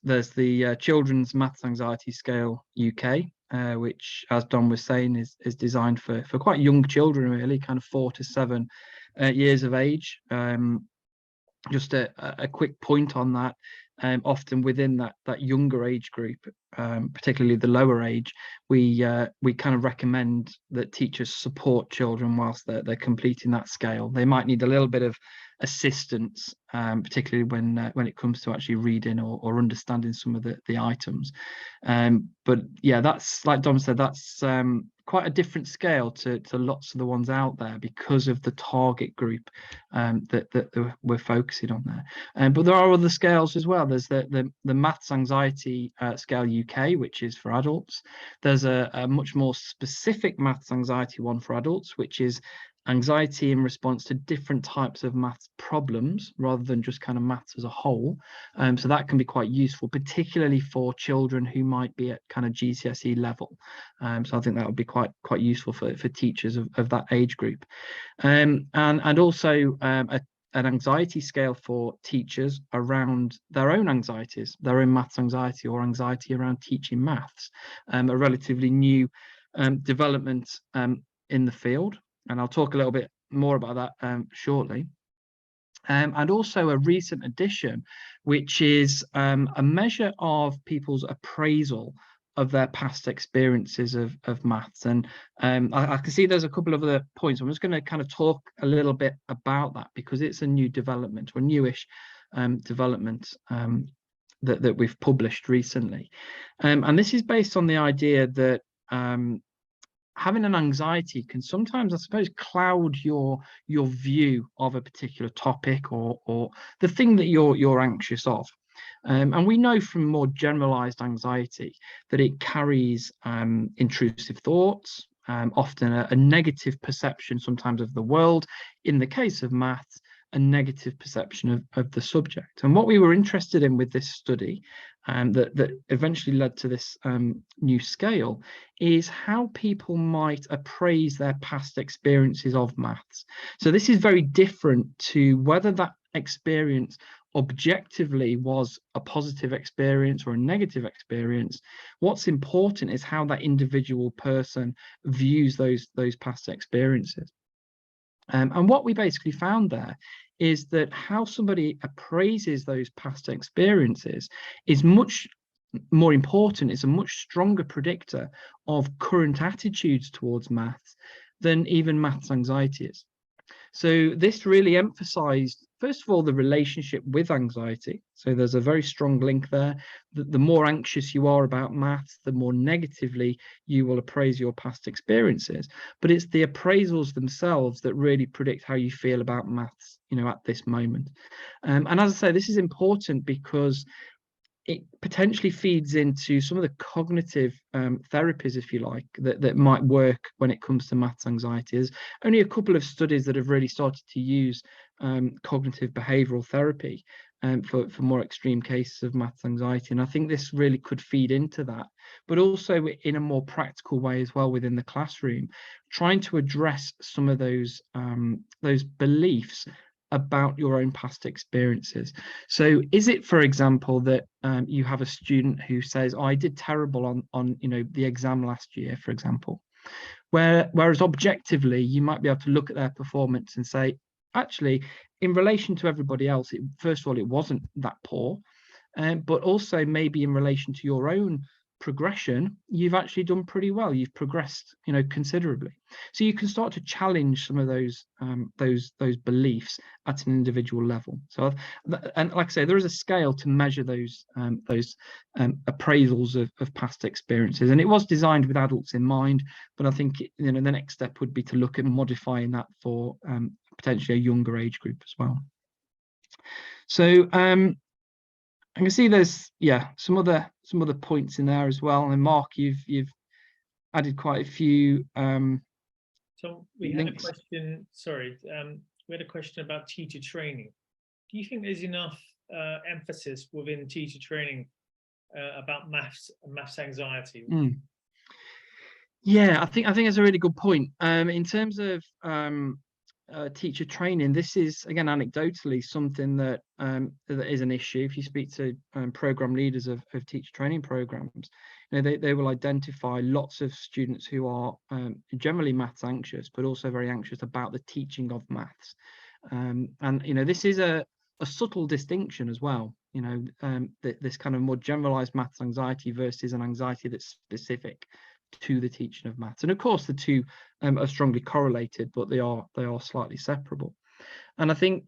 there's the Children's Maths Anxiety Scale UK, which, as Don was saying, is designed for quite young children, really, kind of 4 to 7 years of age. Just a quick point on that. Often within that younger age group, particularly the lower age, we kind of recommend that teachers support children whilst they're completing that scale. They might need a little bit of assistance, particularly when it comes to actually reading or understanding some of the items. But yeah, that's, like Dom said, that's quite a different scale to lots of the ones out there because of the target group that we're focusing on there. But there are other scales as well. There's the Maths Anxiety Scale UK, which is for adults. There's a much more specific maths anxiety one for adults, which is anxiety in response to different types of maths problems rather than just kind of maths as a whole. So that can be quite useful, particularly for children who might be at kind of GCSE level. So I think that would be quite useful for teachers of that age group. And also an anxiety scale for teachers around their own anxieties, their own maths anxiety or anxiety around teaching maths, a relatively new development in the field. And I'll talk a little bit more about that shortly. And also a recent addition, which is a measure of people's appraisal of their past experiences of maths. And I can see there's a couple of other points. I'm just going to kind of talk a little bit about that because it's a new development or newish development that we've published recently. And this is based on the idea that having an anxiety can sometimes, I suppose, cloud your view of a particular topic or the thing that you're anxious of. And we know from more generalized anxiety that it carries intrusive thoughts, often a negative perception sometimes of the world. In the case of maths, a negative perception of the subject. And what we were interested in with this study that eventually led to this new scale is how people might appraise their past experiences of maths. So this is very different to whether that experience objectively was a positive experience or a negative experience. What's important is how that individual person views those past experiences. And what we basically found there is that how somebody appraises those past experiences is much more important. It's a much stronger predictor of current attitudes towards maths than even maths anxiety is. So this really emphasized, first of all, the relationship with anxiety. So there's a very strong link there. The more anxious you are about maths, the more negatively you will appraise your past experiences. But it's the appraisals themselves that really predict how you feel about maths, at this moment. And as I say, this is important because it potentially feeds into some of the cognitive therapies, if you like, that might work when it comes to maths anxiety. There's only a couple of studies that have really started to use cognitive behavioral therapy for more extreme cases of maths anxiety. And I think this really could feed into that, but also in a more practical way as well within the classroom, trying to address some of those beliefs about your own past experiences. So is it, for example, that you have a student who says, I did terrible on the exam last year, for example, whereas objectively you might be able to look at their performance and say, actually, in relation to everybody else, first of all, it wasn't that poor, but also maybe in relation to your own progression, you've actually done pretty well. You've progressed, considerably. So you can start to challenge some of those beliefs at an individual level. So, and like I say, there is a scale to measure those appraisals of past experiences, and it was designed with adults in mind. But I think the next step would be to look at modifying that for potentially a younger age group as well. So I can see there's some other points in there as well. And Mark, you've added quite a few. So we had links. a question. Sorry, we had a question about teacher training. Do you think there's enough emphasis within teacher training about maths and maths anxiety? Yeah, I think it's a really good point. In terms of teacher training, this is, again, anecdotally something that that is an issue. If you speak to program leaders of teacher training programs, they will identify lots of students who are generally maths anxious, but also very anxious about the teaching of maths. And this is a subtle distinction as well. This kind of more generalized maths anxiety versus an anxiety that's specific to the teaching of maths. And of course the two are strongly correlated, but they are slightly separable. And I think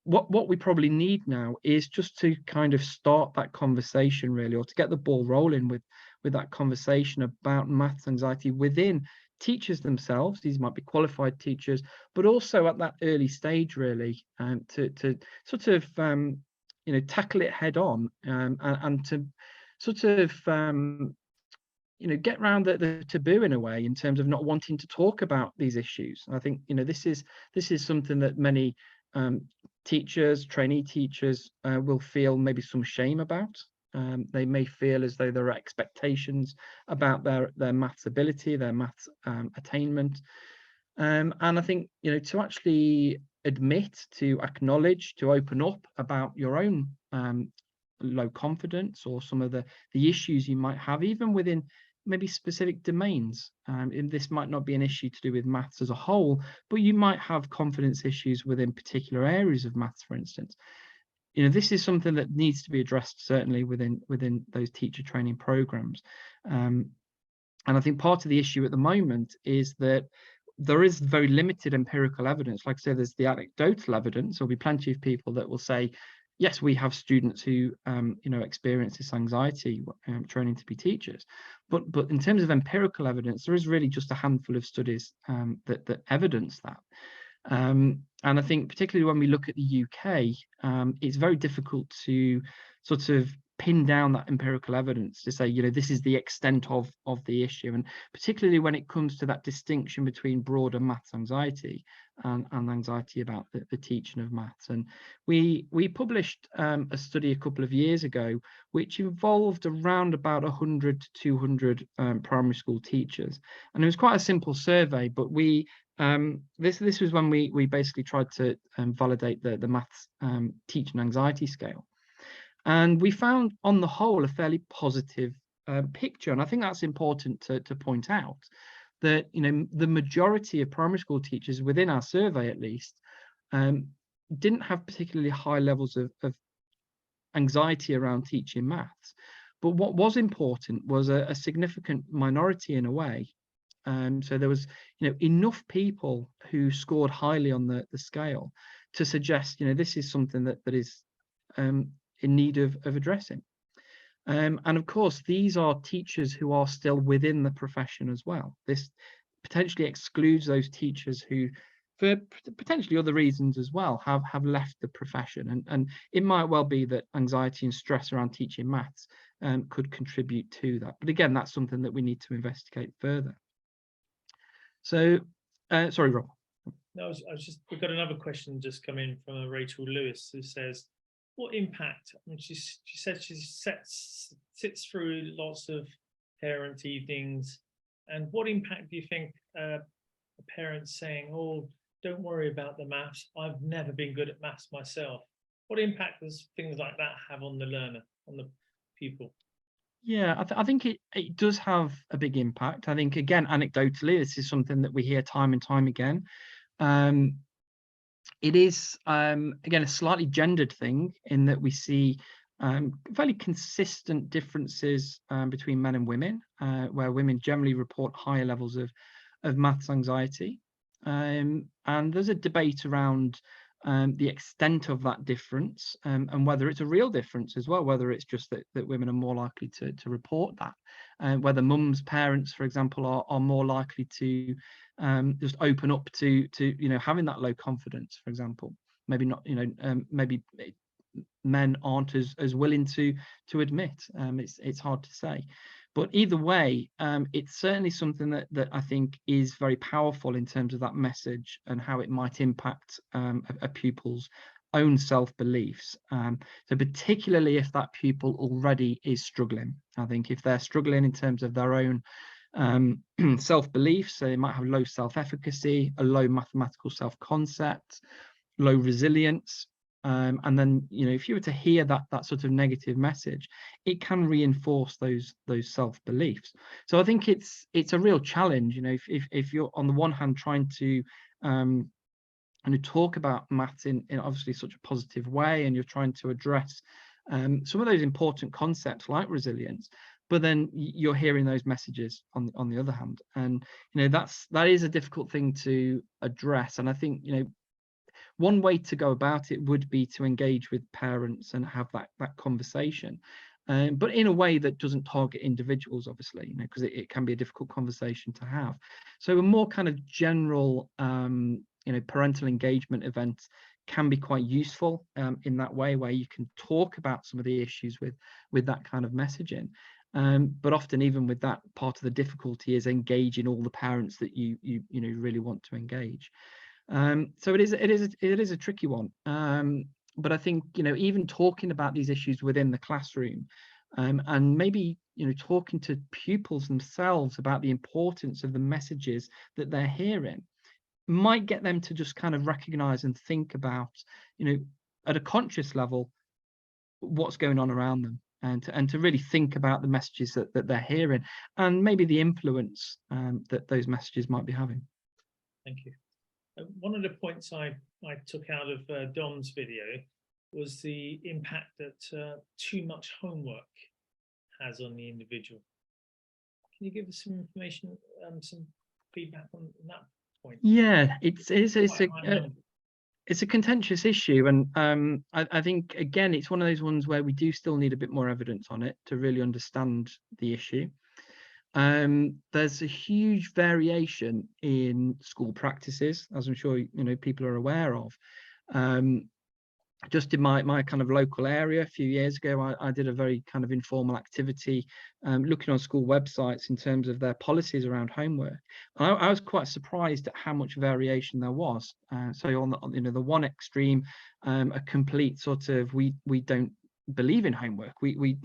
what we probably need now is just to kind of start that conversation, really, or to get the ball rolling with that conversation about maths anxiety within teachers themselves. These might be qualified teachers, but also at that early stage, really, to sort of tackle it head on, and to sort of get around the taboo in a way, in terms of not wanting to talk about these issues. I think this is something that many teachers, trainee teachers, will feel maybe some shame about. They may feel as though there are expectations about their maths ability, their maths attainment, and I think to actually admit, to acknowledge, to open up about your own low confidence, or some of the issues you might have, even within maybe specific domains. And this might not be an issue to do with maths as a whole, but you might have confidence issues within particular areas of maths, for instance. This is something that needs to be addressed, certainly within those teacher training programs. And I think part of the issue at the moment is that there is very limited empirical evidence. Like I say, there's the anecdotal evidence. There'll be plenty of people that will say, yes, we have students who experience this anxiety training to be teachers, but in terms of empirical evidence, there is really just a handful of studies that evidence that. And I think particularly when we look at the UK, it's very difficult to sort of pin down that empirical evidence to say, this is the extent of the issue, and particularly when it comes to that distinction between broader maths anxiety and anxiety about the teaching of maths. And we published a study a couple of years ago which involved around about 100 to 200 primary school teachers, and it was quite a simple survey, but we this was when we basically tried to validate the maths teaching anxiety scale. And we found, on the whole, a fairly positive picture. And I think that's important to point out, that the majority of primary school teachers, within our survey at least, didn't have particularly high levels of anxiety around teaching maths. But what was important was a significant minority, in a way. So there was enough people who scored highly on the scale to suggest this is something that is in need of addressing. And of course, these are teachers who are still within the profession as well. This potentially excludes those teachers who, for potentially other reasons as well, have left the profession. And it might well be that anxiety and stress around teaching maths could contribute to that. But again, that's something that we need to investigate further. So, sorry, Rob. No, I was just, we've got another question just come in from Rachel Lewis, who says, what impact, I mean, she said she sits through lots of parent evenings, and what impact do you think a parent saying, oh, don't worry about the maths, I've never been good at maths myself, what impact does things like that have on the learner, on the pupil? Yeah, I think it does have a big impact. I think, again, anecdotally, this is something that we hear time and time again. It is, again, a slightly gendered thing, in that we see fairly consistent differences between men and women, where women generally report higher levels of maths anxiety. And there's a debate around the extent of that difference, and whether it's a real difference as well, whether it's just that women are more likely to report that, and whether mums, parents, for example, are more likely to just open up to having that low confidence, for example. Maybe not, maybe men aren't as willing to admit. It's hard to say, but either way, it's certainly something that I think is very powerful in terms of that message and how it might impact a pupil's own self-beliefs. So particularly if that pupil already is struggling, I think if they're struggling in terms of their own self-beliefs, so they might have low self-efficacy, a low mathematical self-concept, low resilience, and then, you know, if you were to hear that sort of negative message, it can reinforce those self-beliefs. So I think it's a real challenge, you know, if you're on the one hand trying to talk about maths in obviously such a positive way, and you're trying to address some of those important concepts like resilience, but then you're hearing those messages on the other hand, and you know that is a difficult thing to address. And I think, you know, one way to go about it would be to engage with parents and have that conversation, but in a way that doesn't target individuals, obviously, you know, because it can be a difficult conversation to have. So a more kind of general you know, parental engagement event can be quite useful in that way, where you can talk about some of the issues with that kind of messaging. But often, even with that, part of the difficulty is engaging all the parents that you know really want to engage. So it is a tricky one. But I think, you know, even talking about these issues within the classroom, and maybe, you know, talking to pupils themselves about the importance of the messages that they're hearing, might get them to just kind of recognize and think about, you know, at a conscious level, what's going on around them, and to really think about the messages that they're hearing, and maybe the influence that those messages might be having. Thank you. One of the points I took out of Dom's video was the impact that too much homework has on the individual. Can you give us some information, some feedback on that point? Yeah, it's a contentious issue, and I think, again, it's one of those ones where we do still need a bit more evidence on it to really understand the issue. There's a huge variation in school practices, as I'm sure you know people are aware of. Just in my kind of local area a few years ago, I did a very kind of informal activity looking on school websites in terms of their policies around homework. I was quite surprised at how much variation there was. So on the, you know, the one extreme, a complete sort of we don't believe in homework. We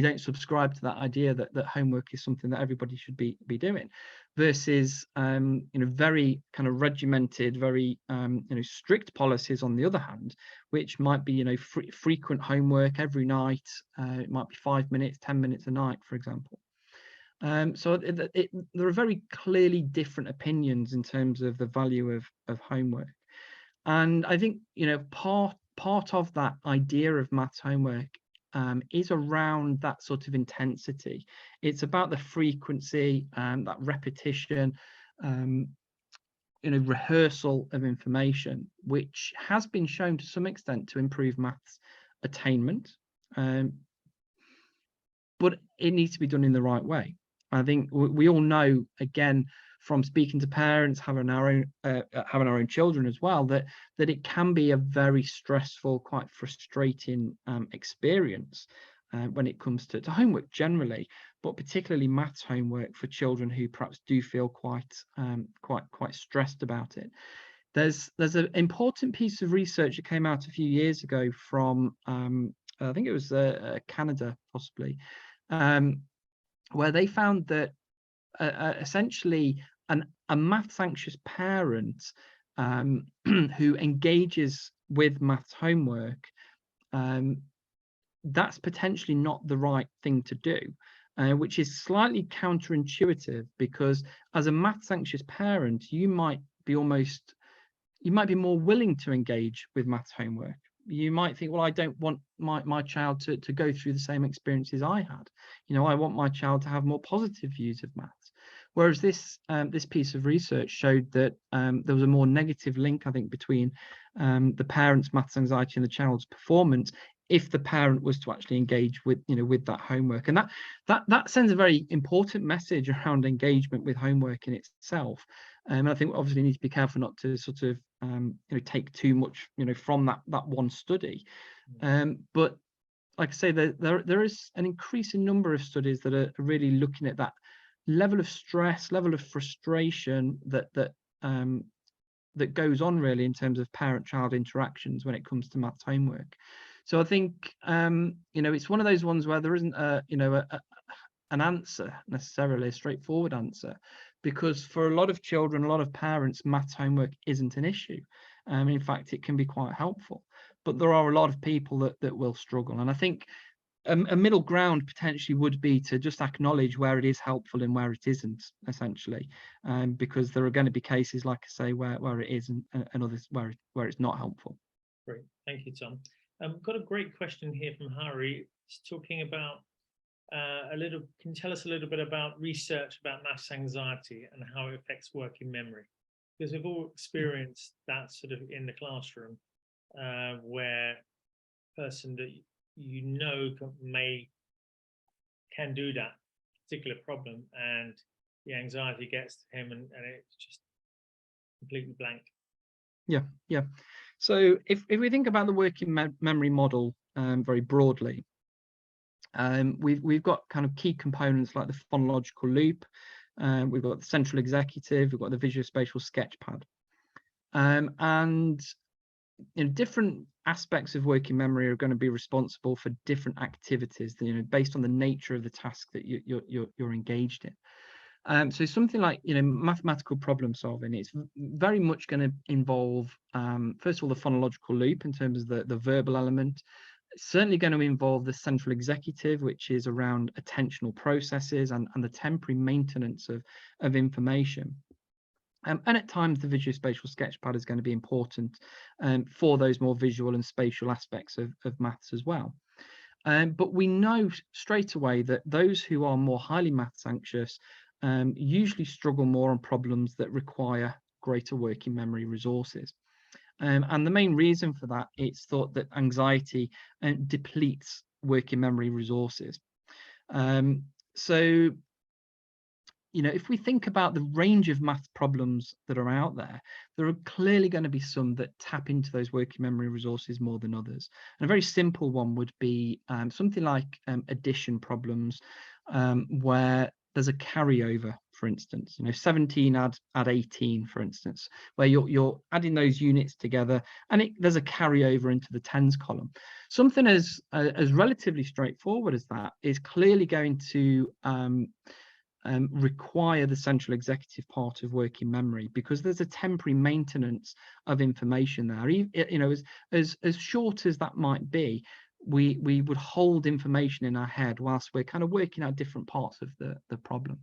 don't subscribe to that idea that homework is something that everybody should be doing, versus you know, very kind of regimented, very you know, strict policies on the other hand, which might be, you know, frequent homework every night. It might be 5 minutes, 10 minutes a night, for example. So there are very clearly different opinions in terms of the value of homework. And I think, you know, part of that idea of maths homework is around that sort of intensity. It's about the frequency, that repetition, you know, rehearsal of information, which has been shown to some extent to improve maths attainment. But it needs to be done in the right way. I think we all know, again, from speaking to parents, having our own children as well, that it can be a very stressful, quite frustrating experience when it comes to homework generally, but particularly maths homework for children who perhaps do feel quite stressed about it. There's an important piece of research that came out a few years ago from I think it was Canada, possibly, where they found that essentially a maths anxious parent who engages with maths homework, that's potentially not the right thing to do, which is slightly counterintuitive, because as a maths anxious parent, you might be more willing to engage with maths homework. You might think, well, I don't want my child to go through the same experiences I had. You know, I want my child to have more positive views of maths. Whereas this piece of research showed that there was a more negative link, I think, between the parent's maths anxiety and the child's performance, if the parent was to actually engage with that homework. And that sends a very important message around engagement with homework in itself. And I think we obviously need to be careful not to sort of take too much from that one study. But like I say, there is an increasing number of studies that are really looking at that level of stress, level of frustration that goes on really in terms of parent-child interactions when it comes to maths homework. So I think it's one of those ones where there isn't an answer necessarily, a straightforward answer, because for a lot of children, a lot of parents, maths homework isn't an issue. In fact, it can be quite helpful, but there are a lot of people that will struggle. And I think a middle ground potentially would be to just acknowledge where it is helpful and where it isn't, essentially, because there are going to be cases, like I say, where it is and others where it's not helpful. Great, thank you, Tom. Got a great question here from Harry. It's talking about can you tell us a little bit about research about maths anxiety and how it affects working memory? Because we've all experienced that sort of in the classroom, where a person that can do that particular problem, and the anxiety gets to him, and it's just completely blank. Yeah. So if we think about the working memory model very broadly, we've got kind of key components like the phonological loop, we've got the central executive, we've got the visuospatial sketchpad, and different aspects of working memory are going to be responsible for different activities, based on the nature of the task that you're engaged in. So something like mathematical problem solving, it's very much going to involve first of all the phonological loop in terms of the verbal element. It's certainly going to involve the central executive, which is around attentional processes and the temporary maintenance of information. And at times the visuospatial sketchpad is going to be important for those more visual and spatial aspects of maths as well. But we know straight away that those who are more highly maths anxious usually struggle more on problems that require greater working memory resources. And the main reason for that, it's thought that anxiety depletes working memory resources. So if we think about the range of math problems that are out there, there are clearly going to be some that tap into those working memory resources more than others. And a very simple one would be something like addition problems, where there's a carryover, for instance, 17 add 18, for instance, where you're adding those units together, and there's a carryover into the tens column. Something as relatively straightforward as that is clearly going to require the central executive part of working memory, because there's a temporary maintenance of information there. As short as that might be, we would hold information in our head whilst we're kind of working out different parts of the problem.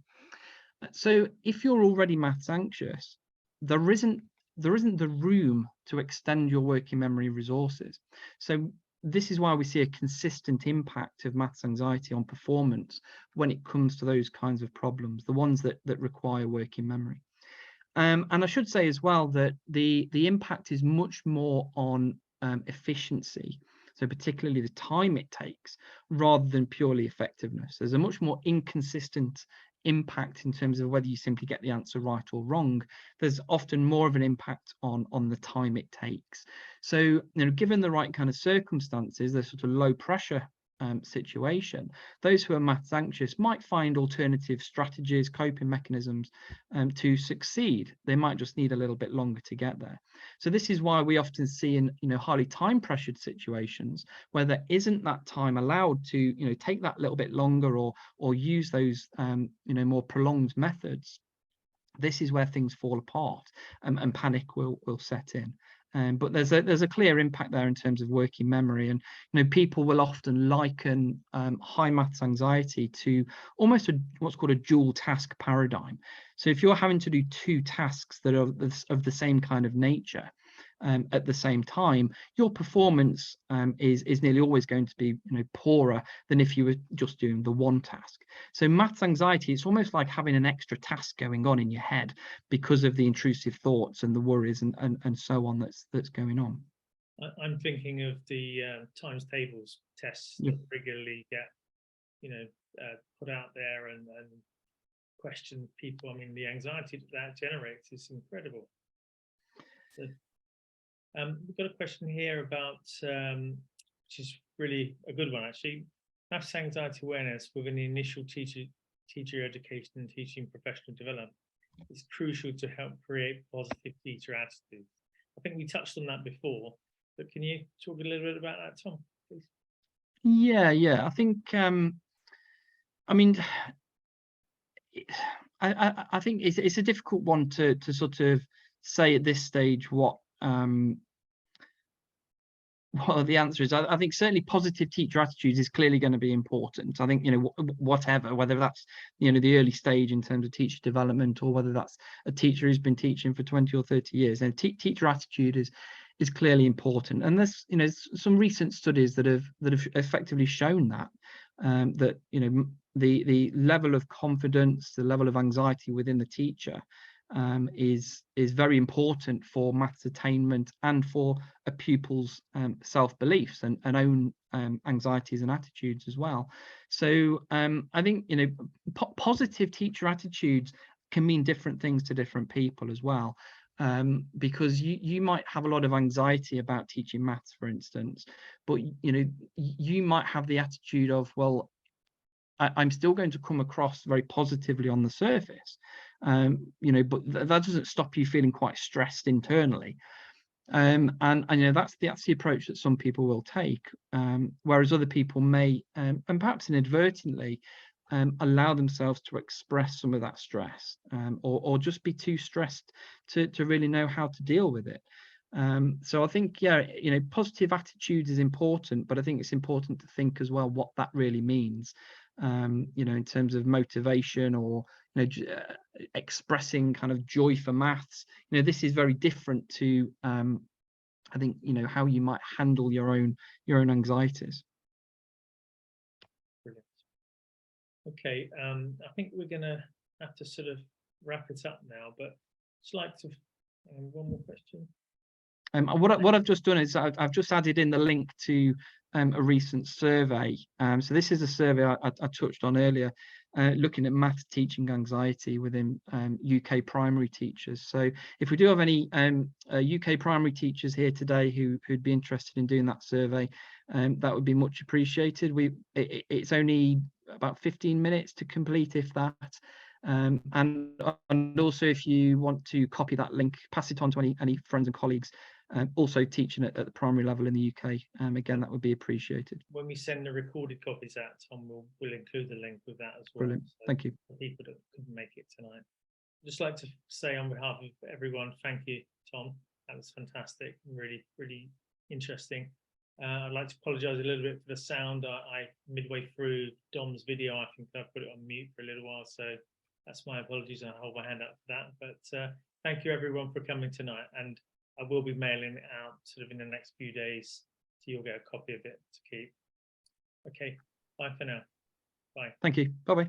So if you're already maths anxious, there isn't the room to extend your working memory resources. So this is why we see a consistent impact of maths anxiety on performance when it comes to those kinds of problems, the ones that require working memory. And I should say as well that the impact is much more on efficiency, so particularly the time it takes, rather than purely effectiveness. There's a much more inconsistent impact in terms of whether you simply get the answer right or wrong. There's often more of an impact on the time it takes. So given the right kind of circumstances, the sort of low pressure situation, those who are maths anxious might find alternative strategies, coping mechanisms to succeed. They might just need a little bit longer to get there. So this is why we often see in highly time pressured situations where there isn't that time allowed to take that little bit longer or use those more prolonged methods. This is where things fall apart and panic will set in. But there's a clear impact there in terms of working memory, and people will often liken high maths anxiety to almost what's called a dual task paradigm. So if you're having to do two tasks that are of the same kind of nature at the same time, your performance is nearly always going to be poorer than if you were just doing the one task. So maths anxiety, it's almost like having an extra task going on in your head because of the intrusive thoughts and the worries and so on that's going on. I'm thinking of the times tables tests that regularly get put out there and question people. I mean, the anxiety that generates is incredible. So, we've got a question here about which is really a good one actually. Maths anxiety awareness within the initial teacher education and teaching professional development is crucial to help create positive teacher attitudes. I think we touched on that before, but can you talk a little bit about that, Tom, please? Yeah. I think, I mean, I think it's a difficult one to sort of say at this stage what the answer is. I think certainly positive teacher attitudes is clearly going to be important. I think, you know, whatever, whether that's, you know, the early stage in terms of teacher development, or whether that's a teacher who's been teaching for 20 or 30 years, and teacher attitude is clearly important. And there's, you know, some recent studies that have effectively shown that that, you know, the level of confidence, the level of anxiety within the teacher is very important for maths attainment and for a pupil's self-beliefs and own anxieties and attitudes as well. So I think, you know, positive teacher attitudes can mean different things to different people as well, because you might have a lot of anxiety about teaching maths, for instance, but, you know, you might have the attitude of, well, I'm still going to come across very positively on the surface, you know, but that doesn't stop you feeling quite stressed internally. And you know, that's the approach that some people will take, whereas other people may, and perhaps inadvertently, allow themselves to express some of that stress, or just be too stressed to really know how to deal with it. So I think, yeah, you know, positive attitudes is important, but I think it's important to think as well what that really means, you know, in terms of motivation, or, you know, expressing kind of joy for maths. You know, this is very different to, I think, you know, how you might handle your own anxieties. Brilliant. Okay, I think we're gonna have to sort of wrap it up now, but just like to one more question. What I've just done is I've just added in the link to a recent survey. So this is a survey I touched on earlier, looking at maths teaching anxiety within UK primary teachers. So if we do have any UK primary teachers here today who'd be interested in doing that survey, that would be much appreciated. It's only about 15 minutes to complete, if that. And also, if you want to copy that link, pass it on to any friends and colleagues also teaching at the primary level in the UK. Again, that would be appreciated. When we send the recorded copies out, Tom will include the link with that as well. Brilliant. So thank you. for people that couldn't make it tonight, I'd just like to say on behalf of everyone, thank you, Tom. That was fantastic, really, really interesting. I'd like to apologise a little bit for the sound. I midway through Dom's video, I think I put it on mute for a little while, so that's my apologies, and I hold my hand up for that. But thank you everyone for coming tonight, and I will be mailing it out sort of in the next few days, so you'll get a copy of it to keep. Okay, bye for now. Bye. Thank you. Bye-bye.